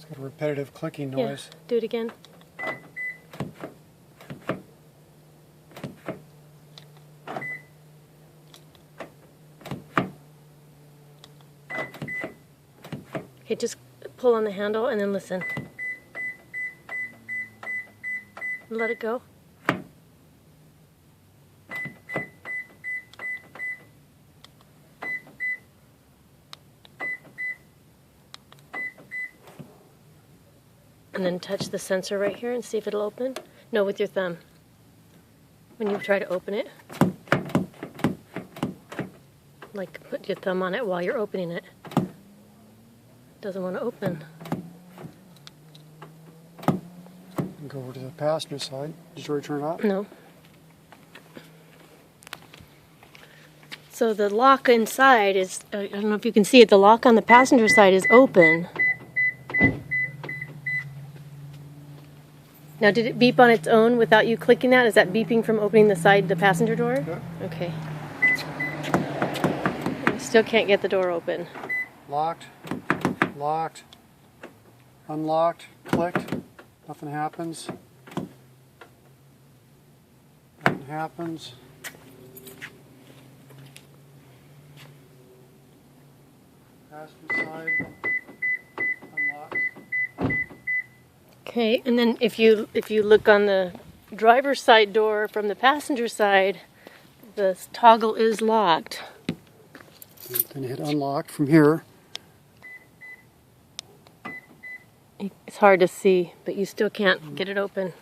It's got a repetitive clicking Yeah, noise. do it again. Okay, just pull on the handle and then listen. Let it go. And then touch the sensor right here and see if it'll open. No, with your thumb. When you try to open it. Like put your thumb on it while you're opening it. Doesn't want to open. Go over to the passenger side. Did you already turn it off? No. So the lock inside is, I don't know if you can see it, the lock on the passenger side is open. Now did it beep on its own without you clicking that? Is that beeping from opening the passenger door? Yeah. Okay. I still can't get the door open. Locked, locked, unlocked, clicked. Nothing happens. Nothing happens. Passenger side, unlocked. Okay, and then if you look on the driver's side door from the passenger side, the toggle is locked. Then you hit unlocked from here. It's hard to see, but you still can't get it open.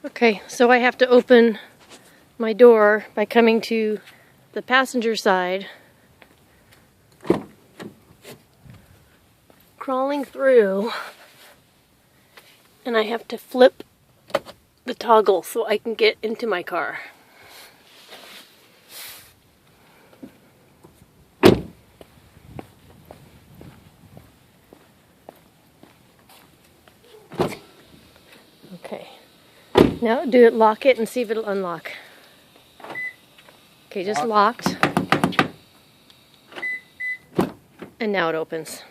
Okay, so I have to open my door by coming to the passenger side, crawling through, and I have to flip the toggle so I can get into my car. Okay, now lock it and see if it'll unlock. Okay, just locked. And now it opens.